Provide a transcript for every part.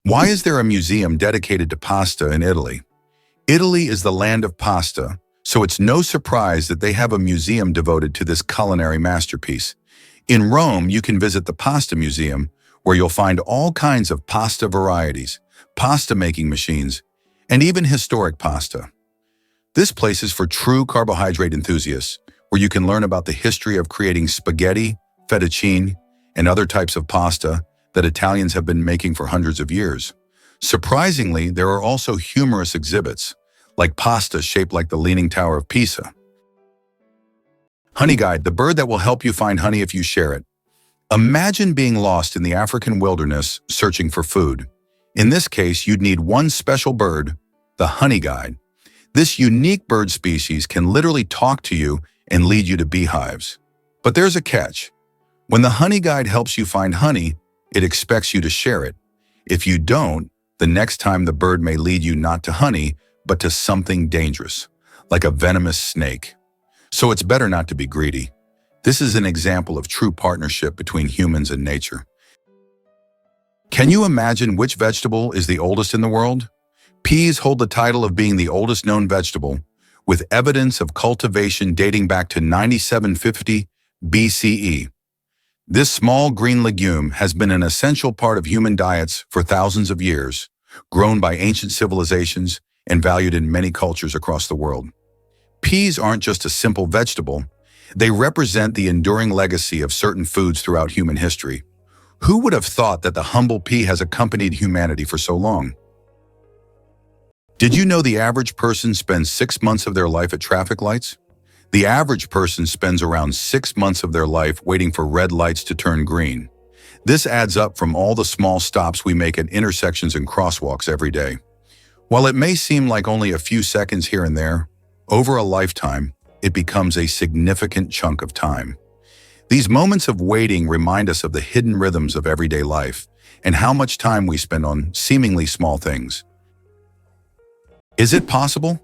Why is there a museum dedicated to pasta in Italy? Italy is the land of pasta, so it's no surprise that they have a museum devoted to this culinary masterpiece. In Rome, you can visit the Pasta Museum, where you'll find all kinds of pasta varieties, pasta-making machines, and even historic pasta. This place is for true carbohydrate enthusiasts, where you can learn about the history of creating spaghetti, fettuccine, and other types of pasta that Italians have been making for hundreds of years. Surprisingly, there are also humorous exhibits, like pasta shaped like the Leaning Tower of Pisa. Honey Guide, the bird that will help you find honey if you share it. Imagine being lost in the African wilderness searching for food. In this case, you'd need one special bird, the honey guide. This unique bird species can literally talk to you and lead you to beehives. But there's a catch. When the honey guide helps you find honey, it expects you to share it. If you don't, the next time the bird may lead you not to honey, but to something dangerous, like a venomous snake. So it's better not to be greedy. This is an example of true partnership between humans and nature. Can you imagine which vegetable is the oldest in the world? Peas hold the title of being the oldest known vegetable, with evidence of cultivation dating back to 9750 BCE. This small green legume has been an essential part of human diets for thousands of years, grown by ancient civilizations and valued in many cultures across the world. Peas aren't just a simple vegetable. They represent the enduring legacy of certain foods throughout human history. Who would have thought that the humble pea has accompanied humanity for so long? Did you know the average person spends 6 months of their life at traffic lights? The average person spends around 6 months of their life waiting for red lights to turn green. This adds up from all the small stops we make at intersections and crosswalks every day. While it may seem like only a few seconds here and there, over a lifetime, it becomes a significant chunk of time. These moments of waiting remind us of the hidden rhythms of everyday life and how much time we spend on seemingly small things. Is it possible?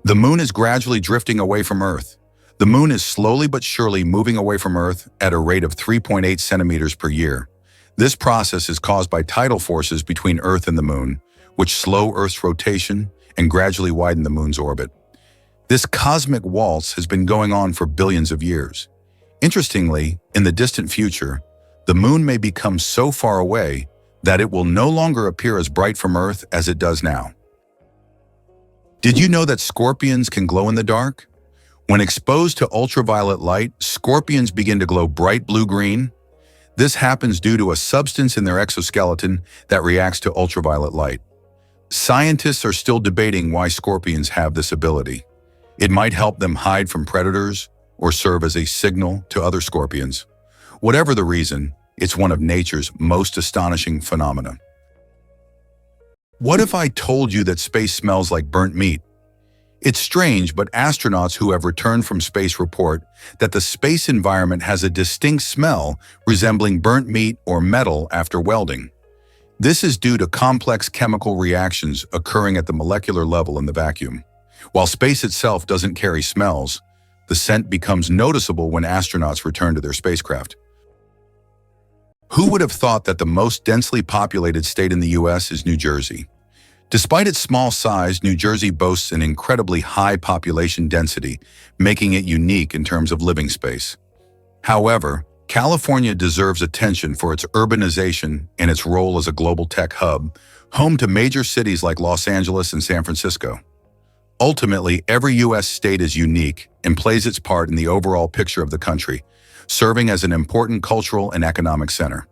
The moon is gradually drifting away from Earth. The moon is slowly but surely moving away from Earth at a rate of 3.8 centimeters per year. This process is caused by tidal forces between Earth and the moon, which slow Earth's rotation and gradually widen the moon's orbit. This cosmic waltz has been going on for billions of years. Interestingly, in the distant future, the moon may become so far away that it will no longer appear as bright from Earth as it does now. Did you know that scorpions can glow in the dark? When exposed to ultraviolet light, scorpions begin to glow bright blue-green. This happens due to a substance in their exoskeleton that reacts to ultraviolet light. Scientists are still debating why scorpions have this ability. It might help them hide from predators or serve as a signal to other scorpions. Whatever the reason, it's one of nature's most astonishing phenomena. What if I told you that space smells like burnt meat? It's strange, but astronauts who have returned from space report that the space environment has a distinct smell resembling burnt meat or metal after welding. This is due to complex chemical reactions occurring at the molecular level in the vacuum. While space itself doesn't carry smells, the scent becomes noticeable when astronauts return to their spacecraft. Who would have thought that the most densely populated state in the US is New Jersey? Despite its small size, New Jersey boasts an incredibly high population density, making it unique in terms of living space. However, California deserves attention for its urbanization and its role as a global tech hub, home to major cities like Los Angeles and San Francisco. Ultimately, every U.S. state is unique and plays its part in the overall picture of the country, serving as an important cultural and economic center.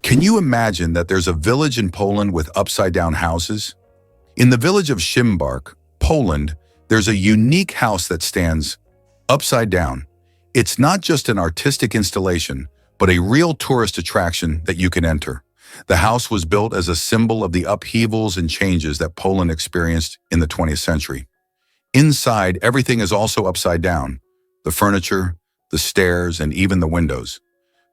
Can you imagine that there's a village in Poland with upside-down houses? In the village of Szymbark, Poland, there's a unique house that stands upside down. It's not just an artistic installation, but a real tourist attraction that you can enter. The house was built as a symbol of the upheavals and changes that Poland experienced in the 20th century. Inside, everything is also upside down: the furniture, the stairs, and even the windows.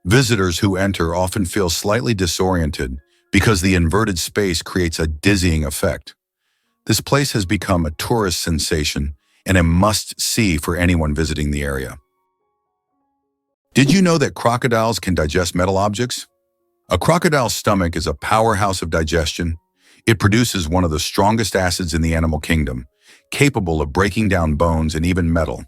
Visitors who enter often feel slightly disoriented because the inverted space creates a dizzying effect. This place has become a tourist sensation and a must-see for anyone visiting the area. Did you know that crocodiles can digest metal objects? A crocodile's stomach is a powerhouse of digestion. It produces one of the strongest acids in the animal kingdom, capable of breaking down bones and even metal.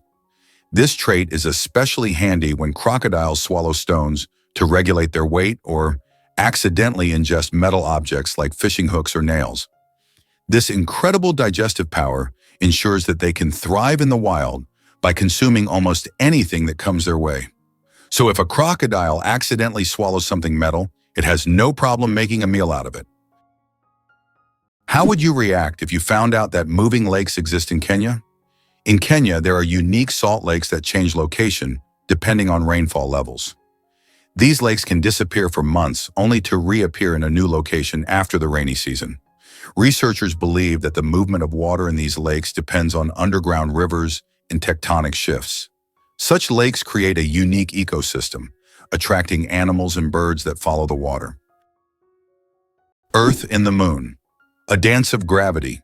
This trait is especially handy when crocodiles swallow stones to regulate their weight or accidentally ingest metal objects like fishing hooks or nails. This incredible digestive power ensures that they can thrive in the wild by consuming almost anything that comes their way. So if a crocodile accidentally swallows something metal, it has no problem making a meal out of it. How would you react if you found out that moving lakes exist in Kenya? In Kenya, there are unique salt lakes that change location depending on rainfall levels. These lakes can disappear for months only to reappear in a new location after the rainy season. Researchers believe that the movement of water in these lakes depends on underground rivers and tectonic shifts. Such lakes create a unique ecosystem, attracting animals and birds that follow the water. Earth and the Moon, a dance of gravity.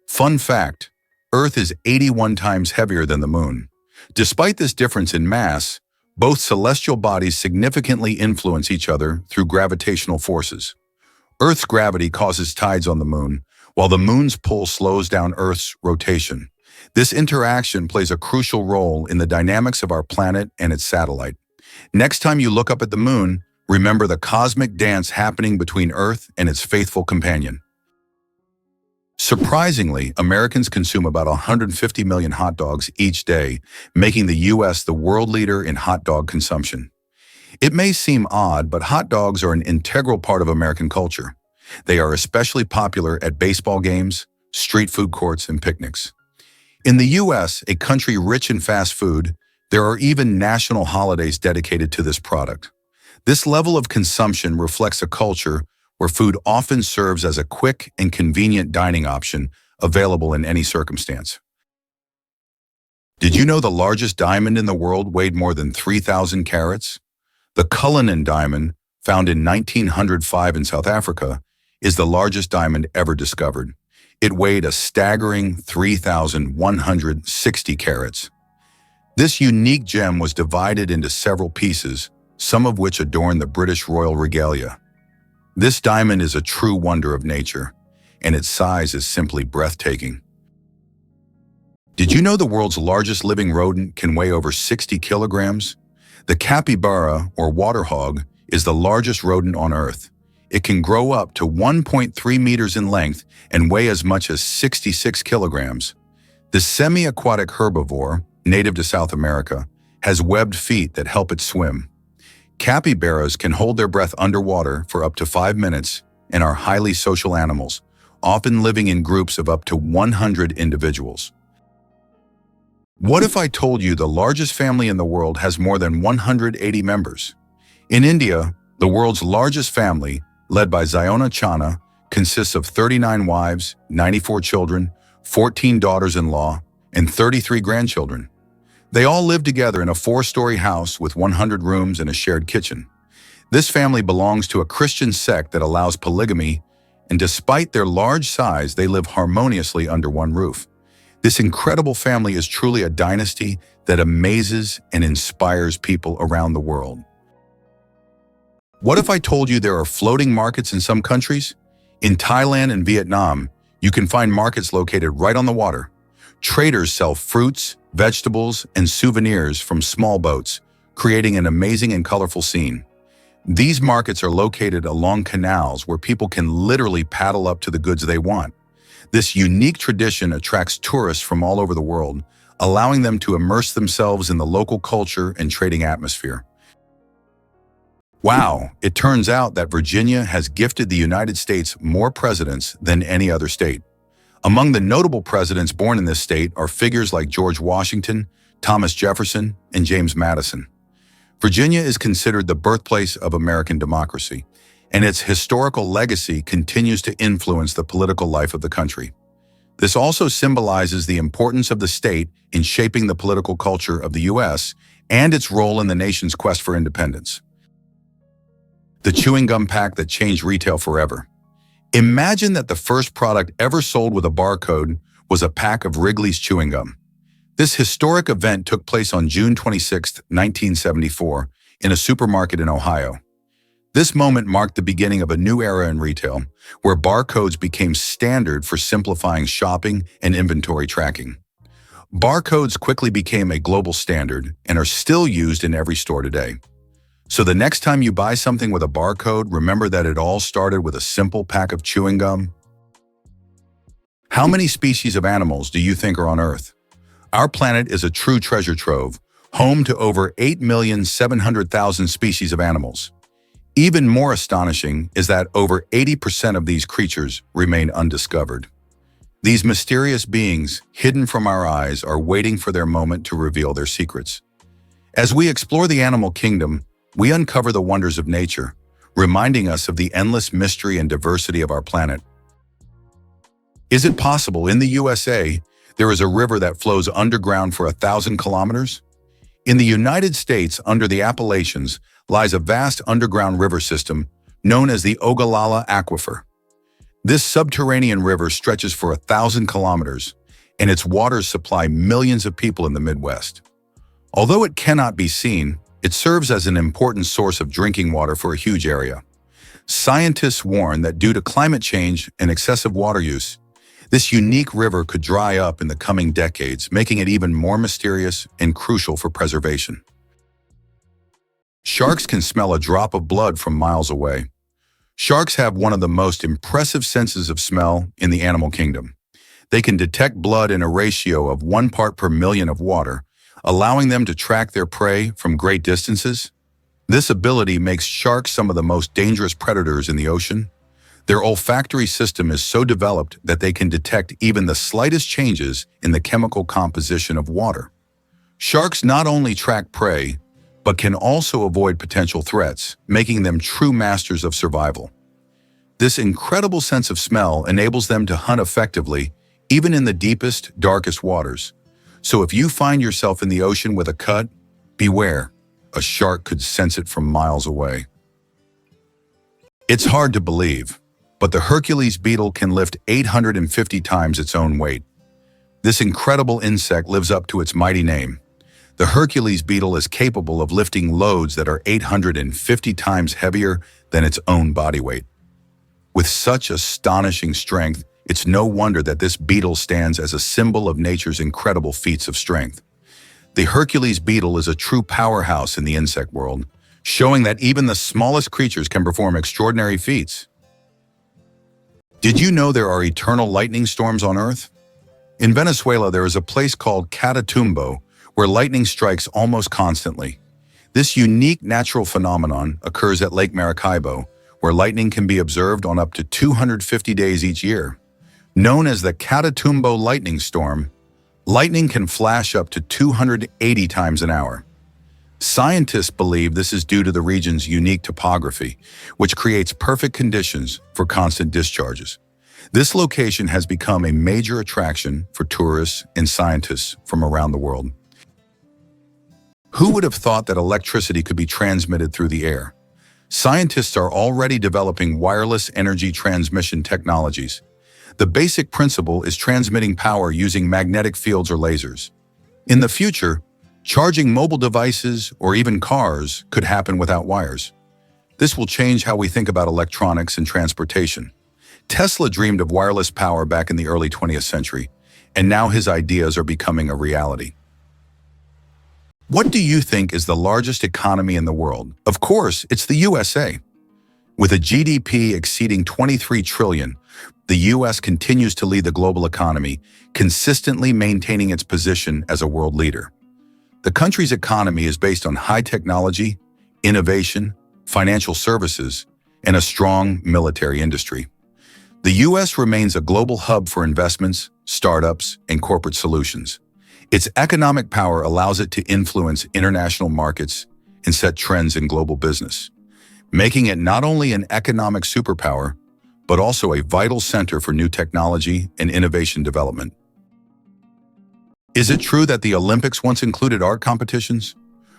Fun fact, Earth is 81 times heavier than the Moon. Despite this difference in mass, both celestial bodies significantly influence each other through gravitational forces. Earth's gravity causes tides on the Moon, while the Moon's pull slows down Earth's rotation. This interaction plays a crucial role in the dynamics of our planet and its satellite. Next time you look up at the Moon, remember the cosmic dance happening between Earth and its faithful companion. Surprisingly, Americans consume about 150 million hot dogs each day, making the U.S. the world leader in hot dog consumption. It may seem odd, but hot dogs are an integral part of American culture. They are especially popular at baseball games, street food courts, and picnics. In the U.S., a country rich in fast food, there are even national holidays dedicated to this product. This level of consumption reflects a culture where food often serves as a quick and convenient dining option available in any circumstance. Did you know the largest diamond in the world weighed more than 3,000 carats? The Cullinan diamond, found in 1905 in South Africa, is the largest diamond ever discovered. It weighed a staggering 3,160 carats. This unique gem was divided into several pieces, some of which adorn the British royal regalia. This diamond is a true wonder of nature, and its size is simply breathtaking. Did you know the world's largest living rodent can weigh over 60 kilograms? The capybara, or water hog, is the largest rodent on Earth. It can grow up to 1.3 meters in length and weigh as much as 66 kilograms. The semi-aquatic herbivore, native to South America, has webbed feet that help it swim. Capybaras can hold their breath underwater for up to 5 minutes and are highly social animals, often living in groups of up to 100 individuals. What if I told you the largest family in the world has more than 180 members? In India, the world's largest family, led by Ziona Chana, consists of 39 wives, 94 children, 14 daughters-in-law, and 33 grandchildren. They all live together in a 4-story house with 100 rooms and a shared kitchen. This family belongs to a Christian sect that allows polygamy, and despite their large size, they live harmoniously under one roof. This incredible family is truly a dynasty that amazes and inspires people around the world. What if I told you there are floating markets in some countries? In Thailand and Vietnam, you can find markets located right on the water. Traders sell fruits, vegetables, and souvenirs from small boats, creating an amazing and colorful scene. These markets are located along canals where people can literally paddle up to the goods they want. This unique tradition attracts tourists from all over the world, allowing them to immerse themselves in the local culture and trading atmosphere. Wow, it turns out that Virginia has gifted the United States more presidents than any other state. Among the notable presidents born in this state are figures like George Washington, Thomas Jefferson, and James Madison. Virginia is considered the birthplace of American democracy, and its historical legacy continues to influence the political life of the country. This also symbolizes the importance of the state in shaping the political culture of the U.S. and its role in the nation's quest for independence. The chewing gum pack that changed retail forever. Imagine that the first product ever sold with a barcode was a pack of Wrigley's chewing gum. This historic event took place on June 26, 1974, in a supermarket in Ohio. This moment marked the beginning of a new era in retail, where barcodes became standard for simplifying shopping and inventory tracking. Barcodes quickly became a global standard and are still used in every store today. So the next time you buy something with a barcode, remember that it all started with a simple pack of chewing gum. How many species of animals do you think are on Earth? Our planet is a true treasure trove, home to over 8,700,000 species of animals. Even more astonishing is that over 80% of these creatures remain undiscovered. These mysterious beings, hidden from our eyes, are waiting for their moment to reveal their secrets. As we explore the animal kingdom, we uncover the wonders of nature, reminding us of the endless mystery and diversity of our planet. Is it possible in the USA, there is a river that flows underground for 1,000 kilometers? In the United States, under the Appalachians, lies a vast underground river system known as the Ogallala Aquifer. This subterranean river stretches for 1,000 kilometers, and its waters supply millions of people in the Midwest. Although it cannot be seen, it serves as an important source of drinking water for a huge area. Scientists warn that due to climate change and excessive water use, this unique river could dry up in the coming decades, making it even more mysterious and crucial for preservation. Sharks can smell a drop of blood from miles away. Sharks have one of the most impressive senses of smell in the animal kingdom. They can detect blood in a ratio of 1 part per million of water, allowing them to track their prey from great distances. This ability makes sharks some of the most dangerous predators in the ocean. Their olfactory system is so developed that they can detect even the slightest changes in the chemical composition of water. Sharks not only track prey, but can also avoid potential threats, making them true masters of survival. This incredible sense of smell enables them to hunt effectively, even in the deepest, darkest waters. So if you find yourself in the ocean with a cut, beware. A shark could sense it from miles away. It's hard to believe, but the Hercules beetle can lift 850 times its own weight. This incredible insect lives up to its mighty name. The Hercules beetle is capable of lifting loads that are 850 times heavier than its own body weight. With such astonishing strength, it's no wonder that this beetle stands as a symbol of nature's incredible feats of strength. The Hercules beetle is a true powerhouse in the insect world, showing that even the smallest creatures can perform extraordinary feats. Did you know there are eternal lightning storms on Earth? In Venezuela, there is a place called Catatumbo, where lightning strikes almost constantly. This unique natural phenomenon occurs at Lake Maracaibo, where lightning can be observed on up to 250 days each year. Known as the Catatumbo lightning storm, lightning can flash up to 280 times an hour. Scientists believe this is due to the region's unique topography, which creates perfect conditions for constant discharges. This location has become a major attraction for tourists and scientists from around the world. Who would have thought that electricity could be transmitted through the air? Scientists are already developing wireless energy transmission technologies. The basic principle is transmitting power using magnetic fields or lasers. In the future, charging mobile devices or even cars could happen without wires. This will change how we think about electronics and transportation. Tesla dreamed of wireless power back in the early 20th century, and now his ideas are becoming a reality. What do you think is the largest economy in the world? Of course, it's the USA. With a GDP exceeding 23 trillion, the US continues to lead the global economy, consistently maintaining its position as a world leader. The country's economy is based on high technology, innovation, financial services, and a strong military industry. The US remains a global hub for investments, startups, and corporate solutions. Its economic power allows it to influence international markets and set trends in global business, making it not only an economic superpower, but also a vital center for new technology and innovation development. Is it true that the Olympics once included art competitions?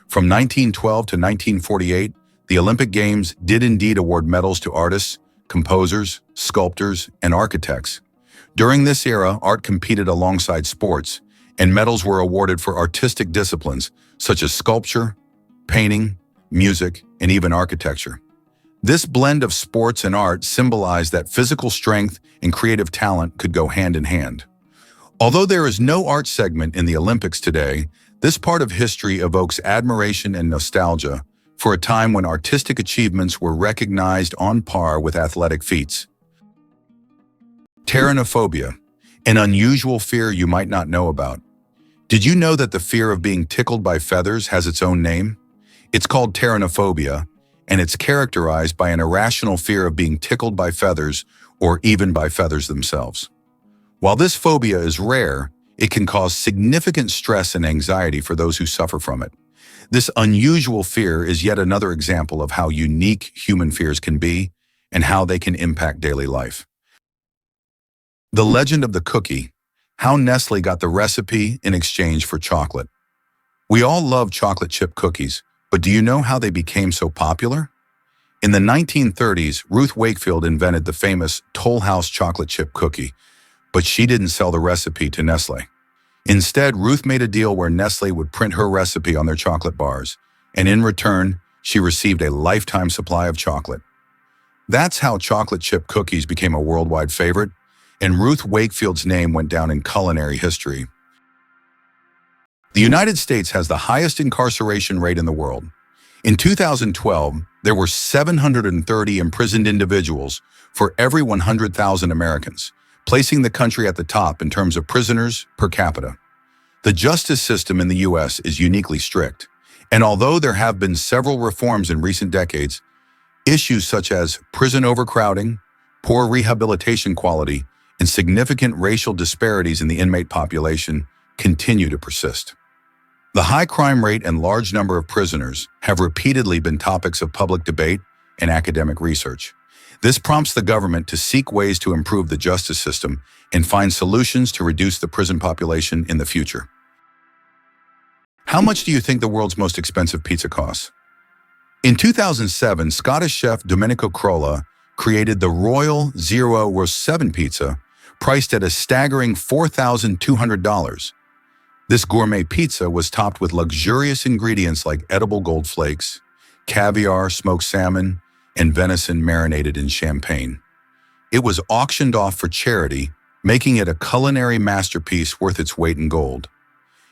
From 1912 to 1948, the Olympic Games did indeed award medals to artists, composers, sculptors, and architects. During this era, art competed alongside sports, and medals were awarded for artistic disciplines such as sculpture, painting, music, and even architecture. This blend of sports and art symbolized that physical strength and creative talent could go hand in hand. Although there is no art segment in the Olympics today, this part of history evokes admiration and nostalgia for a time when artistic achievements were recognized on par with athletic feats. Pteronophobia, an unusual fear you might not know about. Did you know that the fear of being tickled by feathers has its own name? It's called pteronophobia, and it's characterized by an irrational fear of being tickled by feathers or even by feathers themselves. While this phobia is rare, it can cause significant stress and anxiety for those who suffer from it. This unusual fear is yet another example of how unique human fears can be and how they can impact daily life. The legend of the cookie, how Nestle got the recipe in exchange for chocolate. We all love chocolate chip cookies, but do you know how they became so popular? In the 1930s, Ruth Wakefield invented the famous Toll House chocolate chip cookie, but she didn't sell the recipe to Nestle. Instead, Ruth made a deal where Nestle would print her recipe on their chocolate bars, and in return, she received a lifetime supply of chocolate. That's how chocolate chip cookies became a worldwide favorite, and Ruth Wakefield's name went down in culinary history. The United States has the highest incarceration rate in the world. In 2012, there were 730 imprisoned individuals for every 100,000 Americans, placing the country at the top in terms of prisoners per capita. The justice system in the U.S. is uniquely strict, and although there have been several reforms in recent decades, issues such as prison overcrowding, poor rehabilitation quality, and significant racial disparities in the inmate population continue to persist. The high crime rate and large number of prisoners have repeatedly been topics of public debate and academic research. This prompts the government to seek ways to improve the justice system and find solutions to reduce the prison population in the future. How much do you think the world's most expensive pizza costs? In 2007, Scottish chef Domenico Crolla created the Royal Zero Roast 7 pizza, priced at a staggering $4,200. This gourmet pizza was topped with luxurious ingredients like edible gold flakes, caviar, smoked salmon, and venison marinated in champagne. It was auctioned off for charity, making it a culinary masterpiece worth its weight in gold.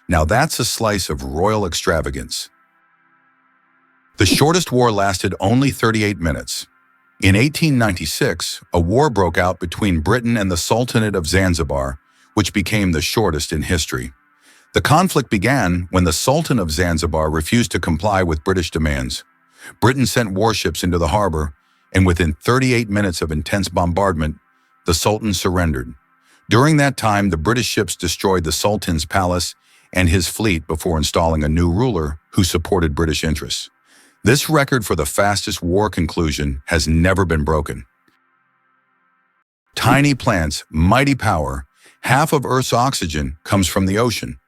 Now that's a slice of royal extravagance. The shortest war lasted only 38 minutes. In 1896, a war broke out between Britain and the Sultanate of Zanzibar, which became the shortest in history. The conflict began when the Sultan of Zanzibar refused to comply with British demands. Britain sent warships into the harbor, and within 38 minutes of intense bombardment, the Sultan surrendered. During that time, the British ships destroyed the Sultan's palace and his fleet before installing a new ruler who supported British interests. This record for the fastest war conclusion has never been broken. Tiny plants, mighty power. Half of Earth's oxygen comes from the ocean.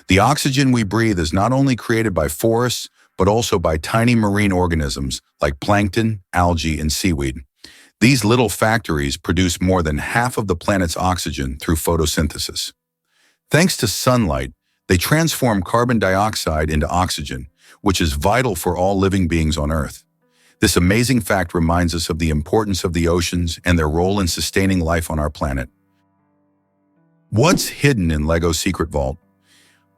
The oxygen we breathe is not only created by forests, but also by tiny marine organisms like plankton, algae, and seaweed. These little factories produce more than half of the planet's oxygen through photosynthesis. Thanks to sunlight, they transform carbon dioxide into oxygen, which is vital for all living beings on Earth. This amazing fact reminds us of the importance of the oceans and their role in sustaining life on our planet. What's hidden in LEGO's secret vault?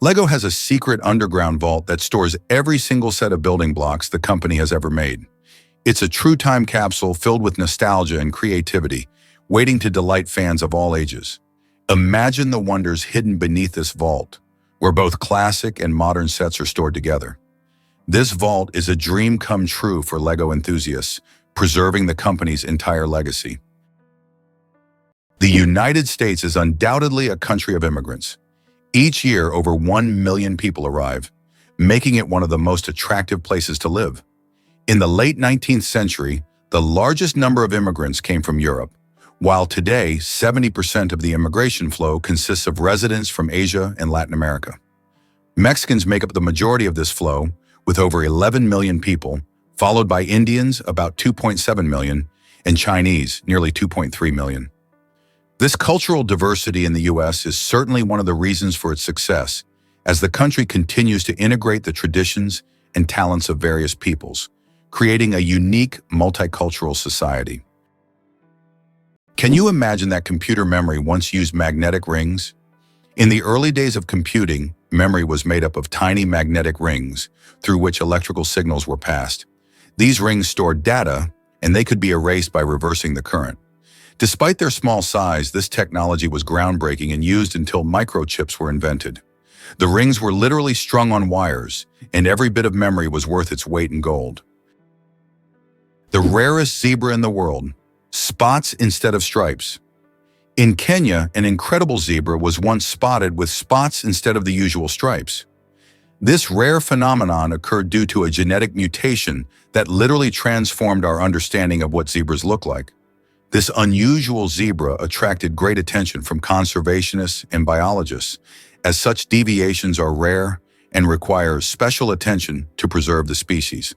LEGO has a secret underground vault that stores every single set of building blocks the company has ever made. It's a true time capsule filled with nostalgia and creativity, waiting to delight fans of all ages. Imagine the wonders hidden beneath this vault, where both classic and modern sets are stored together. This vault is a dream come true for LEGO enthusiasts, preserving the company's entire legacy. The United States is undoubtedly a country of immigrants. Each year, over 1 million people arrive, making it one of the most attractive places to live. In the late 19th century, the largest number of immigrants came from Europe, while today 70% of the immigration flow consists of residents from Asia and Latin America. Mexicans make up the majority of this flow, with over 11 million people, followed by Indians, about 2.7 million, and Chinese, nearly 2.3 million. This cultural diversity in the U.S. is certainly one of the reasons for its success, as the country continues to integrate the traditions and talents of various peoples, creating a unique multicultural society. Can you imagine that computer memory once used magnetic rings? In the early days of computing, memory was made up of tiny magnetic rings through which electrical signals were passed. These rings stored data, and they could be erased by reversing the current. Despite their small size, this technology was groundbreaking and used until microchips were invented. The rings were literally strung on wires, and every bit of memory was worth its weight in gold. The rarest zebra in the world, spots instead of stripes. In Kenya, an incredible zebra was once spotted with spots instead of the usual stripes. This rare phenomenon occurred due to a genetic mutation that literally transformed our understanding of what zebras look like. This unusual zebra attracted great attention from conservationists and biologists, as such deviations are rare and require special attention to preserve the species.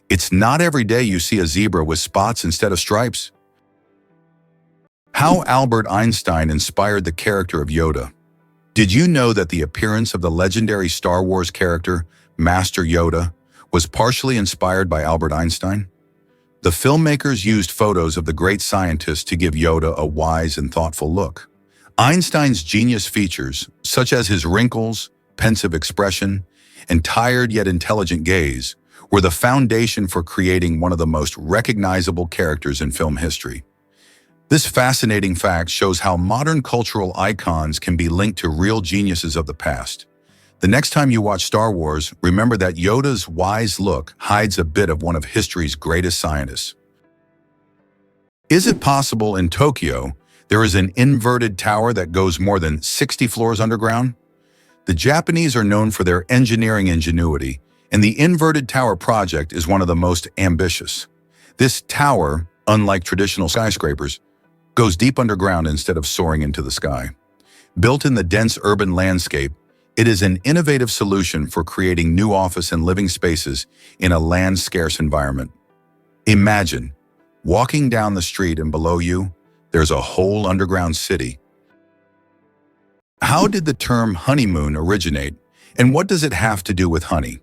It's not every day you see a zebra with spots instead of stripes. How Albert Einstein inspired the character of Yoda. Did you know that the appearance of the legendary Star Wars character, Master Yoda, was partially inspired by Albert Einstein? The filmmakers used photos of the great scientist to give Yoda a wise and thoughtful look. Einstein's genius features, such as his wrinkles, pensive expression, and tired yet intelligent gaze, were the foundation for creating one of the most recognizable characters in film history. This fascinating fact shows how modern cultural icons can be linked to real geniuses of the past. The next time you watch Star Wars, remember that Yoda's wise look hides a bit of one of history's greatest scientists. Is it possible in Tokyo there is an inverted tower that goes more than 60 floors underground? The Japanese are known for their engineering ingenuity, and the inverted tower project is one of the most ambitious. This tower, unlike traditional skyscrapers, goes deep underground instead of soaring into the sky. Built in the dense urban landscape, it is an innovative solution for creating new office and living spaces in a land-scarce environment. Imagine walking down the street and below you, there's a whole underground city. How did the term honeymoon originate, and what does it have to do with honey?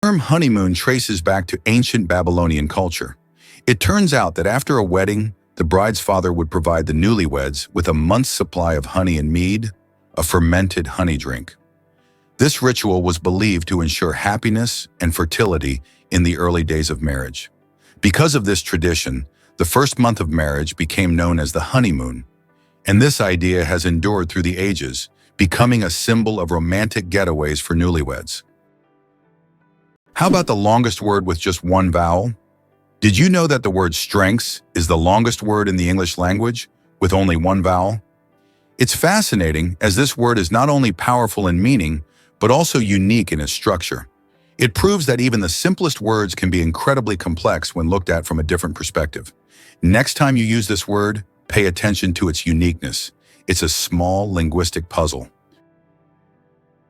The term honeymoon traces back to ancient Babylonian culture. It turns out that after a wedding, the bride's father would provide the newlyweds with a month's supply of honey and mead, a fermented honey drink. This ritual was believed to ensure happiness and fertility in the early days of marriage. Because of this tradition, the first month of marriage became known as the honeymoon, and this idea has endured through the ages, becoming a symbol of romantic getaways for newlyweds. How about the longest word with just one vowel? Did you know that the word strengths is the longest word in the English language, with only one vowel? It's fascinating, as this word is not only powerful in meaning, but also unique in its structure. It proves that even the simplest words can be incredibly complex when looked at from a different perspective. Next time you use this word, pay attention to its uniqueness. It's a small linguistic puzzle.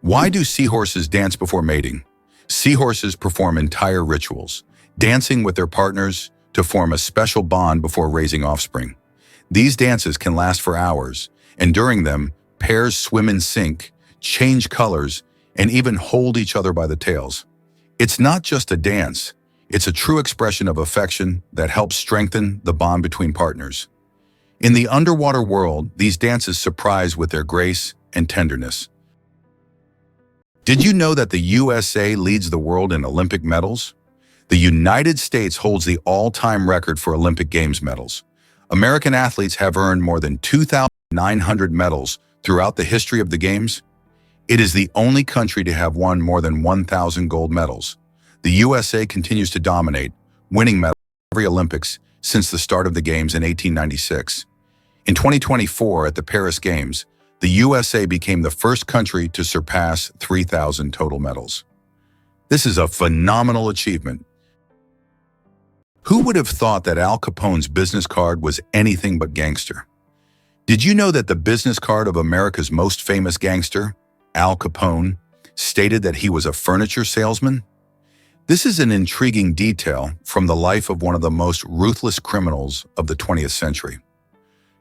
Why do seahorses dance before mating? Seahorses perform entire rituals, dancing with their partners to form a special bond before raising offspring. These dances can last for hours, and during them, pairs swim in sync, change colors, and even hold each other by the tails. It's not just a dance, it's a true expression of affection that helps strengthen the bond between partners. In the underwater world, these dances surprise with their grace and tenderness. Did you know that the USA leads the world in Olympic medals? The United States holds the all-time record for Olympic Games medals. American athletes have earned more than 2,900 medals throughout the history of the Games. It is the only country to have won more than 1,000 gold medals. The USA continues to dominate, winning medals at every Olympics since the start of the Games in 1896. In 2024, at the Paris Games, the USA became the first country to surpass 3,000 total medals. This is a phenomenal achievement. Who would have thought that Al Capone's business card was anything but gangster? Did you know that the business card of America's most famous gangster, Al Capone, stated that he was a furniture salesman? This is an intriguing detail from the life of one of the most ruthless criminals of the 20th century.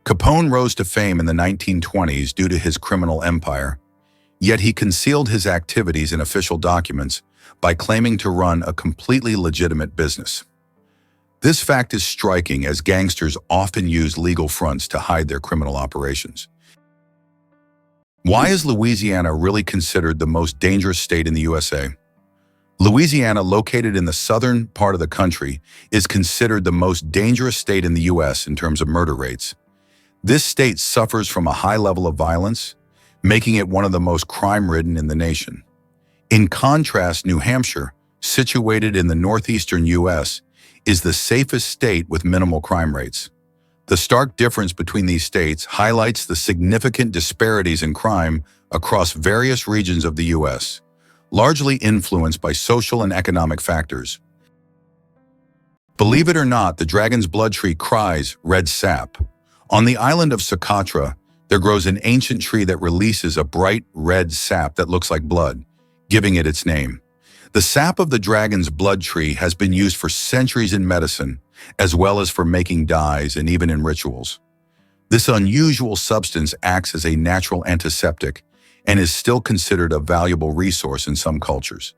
Capone rose to fame in the 1920s due to his criminal empire. Yet he concealed his activities in official documents by claiming to run a completely legitimate business. This fact is striking as gangsters often use legal fronts to hide their criminal operations. Why is Louisiana really considered the most dangerous state in the USA? Louisiana, located in the southern part of the country, is considered the most dangerous state in the U.S. in terms of murder rates. This state suffers from a high level of violence, making it one of the most crime-ridden in the nation. In contrast, New Hampshire, situated in the northeastern U.S., is the safest state with minimal crime rates. The stark difference between these states highlights the significant disparities in crime across various regions of the U.S., largely influenced by social and economic factors. Believe it or not, the dragon's blood tree cries red sap. On the island of Socotra, there grows an ancient tree that releases a bright red sap that looks like blood, giving it its name. The sap of the dragon's blood tree has been used for centuries in medicine, as well as for making dyes and even in rituals. This unusual substance acts as a natural antiseptic and is still considered a valuable resource in some cultures.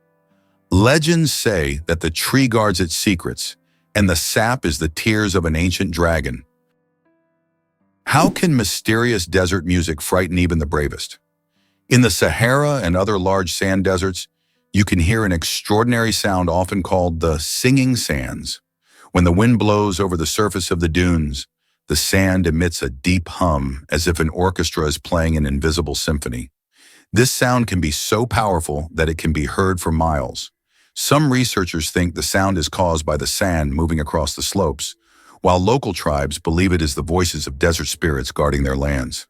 Legends say that the tree guards its secrets, and the sap is the tears of an ancient dragon. How can mysterious desert music frighten even the bravest? In the Sahara and other large sand deserts, you can hear an extraordinary sound often called the singing sands. When the wind blows over the surface of the dunes, the sand emits a deep hum as if an orchestra is playing an invisible symphony. This sound can be so powerful that it can be heard for miles. Some researchers think the sound is caused by the sand moving across the slopes, while local tribes believe it is the voices of desert spirits guarding their lands.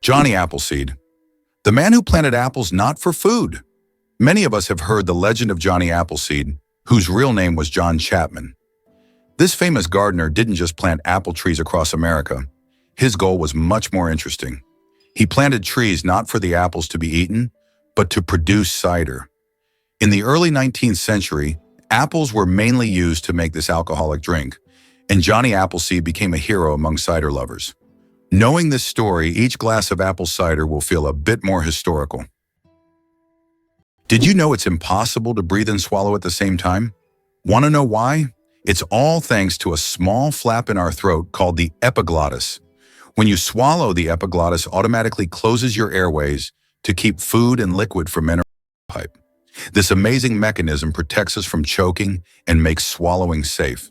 Johnny Appleseed, the man who planted apples not for food. Many of us have heard the legend of Johnny Appleseed, whose real name was John Chapman. This famous gardener didn't just plant apple trees across America. His goal was much more interesting. He planted trees not for the apples to be eaten, but to produce cider. In the early 19th century, apples were mainly used to make this alcoholic drink, and Johnny Appleseed became a hero among cider lovers. Knowing this story, each glass of apple cider will feel a bit more historical. Did you know it's impossible to breathe and swallow at the same time? Want to know why? It's all thanks to a small flap in our throat called the epiglottis. When you swallow, the epiglottis automatically closes your airways to keep food and liquid from entering the pipe. This amazing mechanism protects us from choking and makes swallowing safe.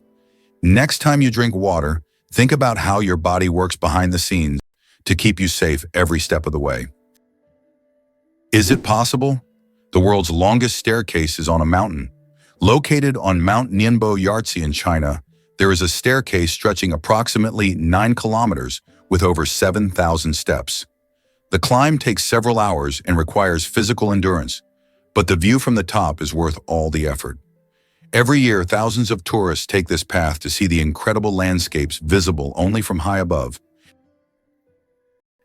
Next time you drink water, think about how your body works behind the scenes to keep you safe every step of the way. Is it possible? The world's longest staircase is on a mountain. Located on Mount Nianbo Yartze in China, there is a staircase stretching approximately 9 kilometers with over 7,000 steps. The climb takes several hours and requires physical endurance, but the view from the top is worth all the effort. Every year, thousands of tourists take this path to see the incredible landscapes visible only from high above.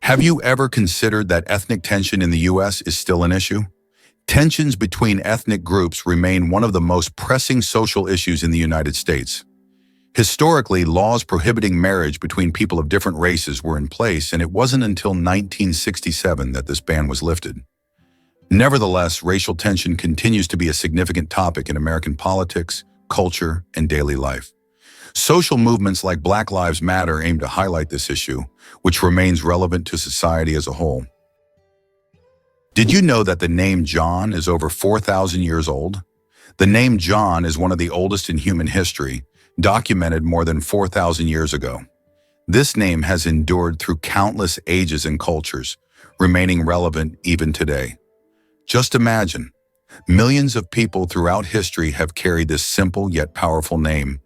Have you ever considered that ethnic tension in the U.S. is still an issue? Tensions between ethnic groups remain one of the most pressing social issues in the United States. Historically, laws prohibiting marriage between people of different races were in place, and it wasn't until 1967 that this ban was lifted. Nevertheless, racial tension continues to be a significant topic in American politics, culture, and daily life. Social movements like Black Lives Matter aim to highlight this issue, which remains relevant to society as a whole. Did you know that the name John is over 4,000 years old? The name John is one of the oldest in human history, documented more than 4,000 years ago. This name has endured through countless ages and cultures, remaining relevant even today. Just imagine, millions of people throughout history have carried this simple yet powerful name,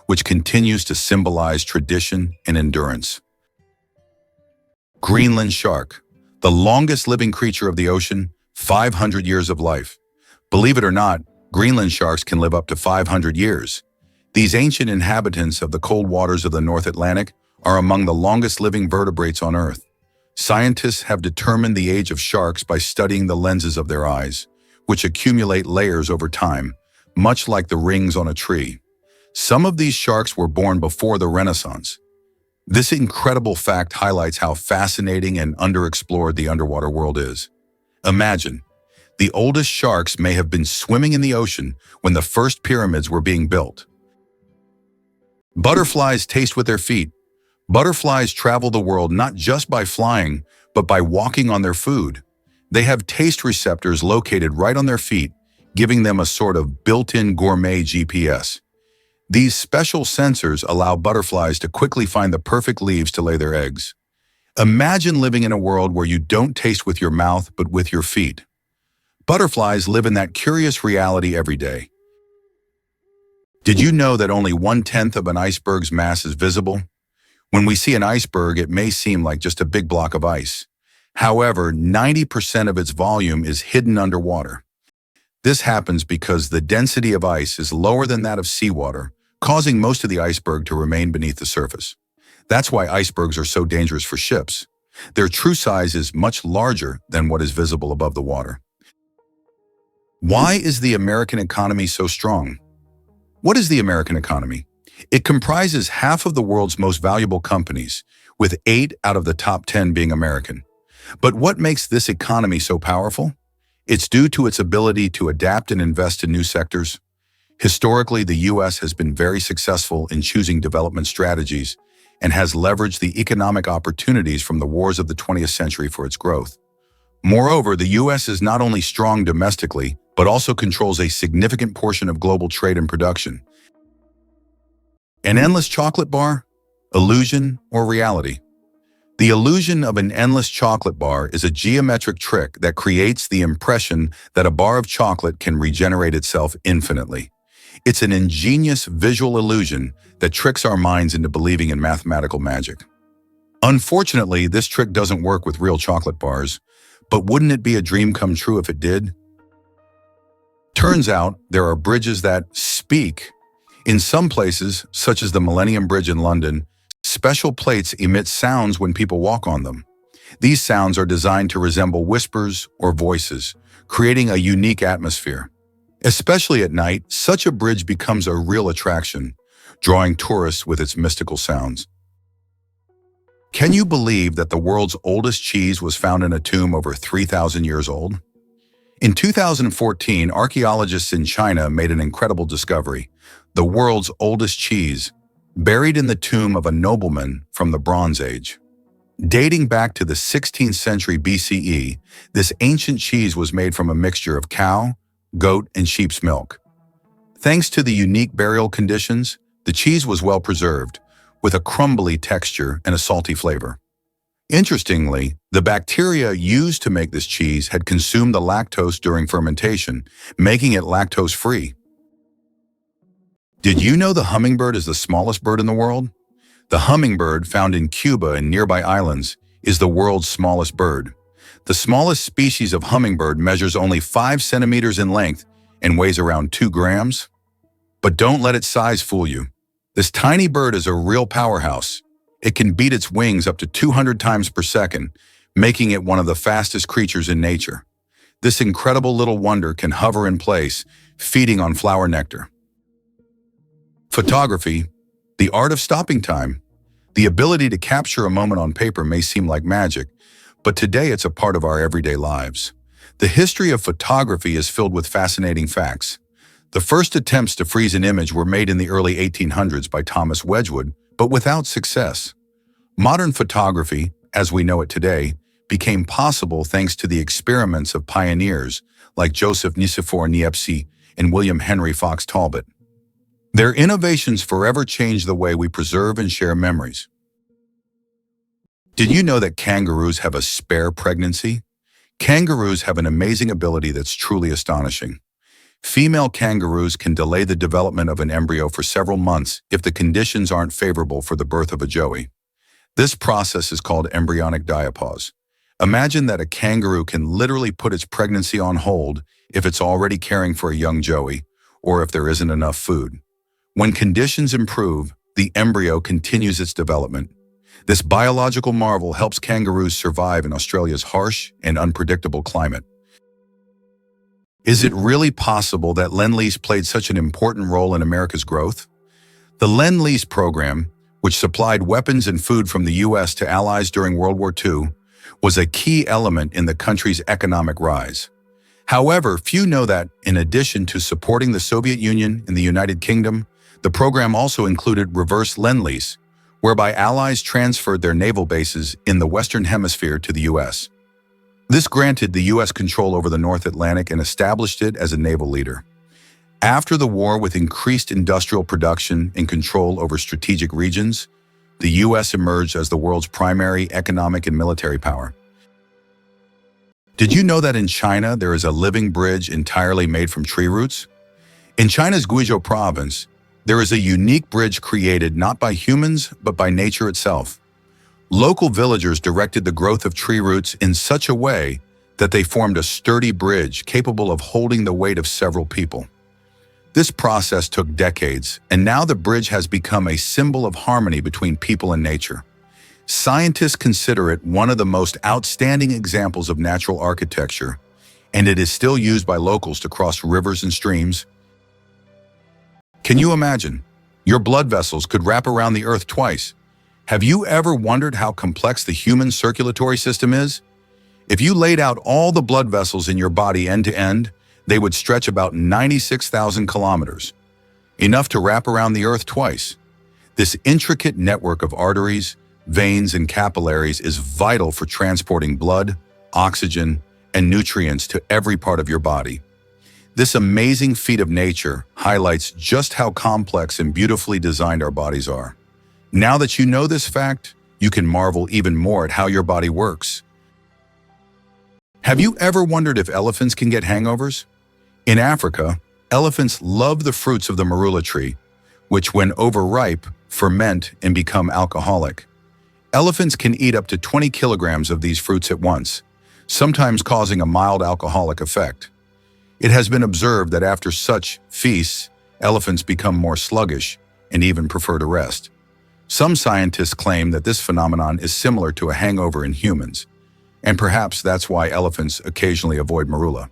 which continues to symbolize tradition and endurance. Greenland shark, the longest living creature of the ocean, 500 years of life. Believe it or not, Greenland sharks can live up to 500 years. These ancient inhabitants of the cold waters of the North Atlantic are among the longest living vertebrates on Earth. Scientists have determined the age of sharks by studying the lenses of their eyes, which accumulate layers over time, much like the rings on a tree. Some of these sharks were born before the Renaissance. This incredible fact highlights how fascinating and underexplored the underwater world is. Imagine, the oldest sharks may have been swimming in the ocean when the first pyramids were being built. Butterflies taste with their feet. Butterflies travel the world not just by flying, but by walking on their food. They have taste receptors located right on their feet, giving them a sort of built-in gourmet GPS. These special sensors allow butterflies to quickly find the perfect leaves to lay their eggs. Imagine living in a world where you don't taste with your mouth, but with your feet. Butterflies live in that curious reality every day. Did you know that only 1/10 of an iceberg's mass is visible? When we see an iceberg, it may seem like just a big block of ice. However, 90% of its volume is hidden underwater. This happens because the density of ice is lower than that of seawater, causing most of the iceberg to remain beneath the surface. That's why icebergs are so dangerous for ships. Their true size is much larger than what is visible above the water. Why is the American economy so strong? What is the American economy? It comprises half of the world's most valuable companies, with 8 out of the top 10 being American. But what makes this economy so powerful? It's due to its ability to adapt and invest in new sectors. Historically, the U.S. has been very successful in choosing development strategies and has leveraged the economic opportunities from the wars of the 20th century for its growth. Moreover, the U.S. is not only strong domestically, but also controls a significant portion of global trade and production. An endless chocolate bar? Illusion or reality? The illusion of an endless chocolate bar is a geometric trick that creates the impression that a bar of chocolate can regenerate itself infinitely. It's an ingenious visual illusion that tricks our minds into believing in mathematical magic. Unfortunately, this trick doesn't work with real chocolate bars, but wouldn't it be a dream come true if it did? Turns out, there are bridges that speak. In some places, such as the Millennium Bridge in London, special plates emit sounds when people walk on them. These sounds are designed to resemble whispers or voices, creating a unique atmosphere. Especially at night, such a bridge becomes a real attraction, drawing tourists with its mystical sounds. Can you believe that the world's oldest cheese was found in a tomb over 3,000 years old? In 2014, archaeologists in China made an incredible discovery: the world's oldest cheese, buried in the tomb of a nobleman from the Bronze Age. Dating back to the 16th century BCE, this ancient cheese was made from a mixture of cow, goat, and sheep's milk. Thanks to the unique burial conditions, the cheese was well preserved, with a crumbly texture and a salty flavor. Interestingly, the bacteria used to make this cheese had consumed the lactose during fermentation, making it lactose-free. Did you know the hummingbird is the smallest bird in the world? The hummingbird, found in Cuba and nearby islands, is the world's smallest bird. The smallest species of hummingbird measures only 5 centimeters in length and weighs around 2 grams. But don't let its size fool you. This tiny bird is a real powerhouse. It can beat its wings up to 200 times per second, making it one of the fastest creatures in nature. This incredible little wonder can hover in place, feeding on flower nectar. Photography, the art of stopping time. The ability to capture a moment on paper may seem like magic, but today it's a part of our everyday lives. The history of photography is filled with fascinating facts. The first attempts to freeze an image were made in the early 1800s by Thomas Wedgwood, but without success. Modern photography, as we know it today, became possible thanks to the experiments of pioneers like Joseph Nicephore Niepce and William Henry Fox Talbot. Their innovations forever changed the way we preserve and share memories. Did you know that kangaroos have a spare pregnancy? Kangaroos have an amazing ability that's truly astonishing. Female kangaroos can delay the development of an embryo for several months if the conditions aren't favorable for the birth of a joey. This process is called embryonic diapause. Imagine that a kangaroo can literally put its pregnancy on hold if it's already caring for a young joey, or if there isn't enough food. When conditions improve, the embryo continues its development. This biological marvel helps kangaroos survive in Australia's harsh and unpredictable climate. Is it really possible that Lend-Lease played such an important role in America's growth? The Lend-Lease program, which supplied weapons and food from the U.S. to allies during World War II, was a key element in the country's economic rise. However, few know that, in addition to supporting the Soviet Union and the United Kingdom, the program also included reverse Lend-Lease, whereby allies transferred their naval bases in the Western Hemisphere to the U.S. This granted the U.S. control over the North Atlantic and established it as a naval leader. After the war, with increased industrial production and control over strategic regions, the U.S. emerged as the world's primary economic and military power. Did you know that in China there is a living bridge entirely made from tree roots? In China's Guizhou province, there is a unique bridge created not by humans but by nature itself. Local villagers directed the growth of tree roots in such a way that they formed a sturdy bridge capable of holding the weight of several people. This process took decades, and now the bridge has become a symbol of harmony between people and nature. Scientists consider it one of the most outstanding examples of natural architecture, and it is still used by locals to cross rivers and streams. Can you imagine? Your blood vessels could wrap around the Earth twice. Have you ever wondered how complex the human circulatory system is? If you laid out all the blood vessels in your body end to end, they would stretch about 96,000 kilometers, enough to wrap around the Earth twice. This intricate network of arteries, veins, and capillaries is vital for transporting blood, oxygen, and nutrients to every part of your body. This amazing feat of nature highlights just how complex and beautifully designed our bodies are. Now that you know this fact, you can marvel even more at how your body works. Have you ever wondered if elephants can get hangovers? In Africa, elephants love the fruits of the marula tree, which, when overripe, ferment and become alcoholic. Elephants can eat up to 20 kilograms of these fruits at once, sometimes causing a mild alcoholic effect. It has been observed that after such feasts, elephants become more sluggish and even prefer to rest. Some scientists claim that this phenomenon is similar to a hangover in humans, and perhaps that's why elephants occasionally avoid marula.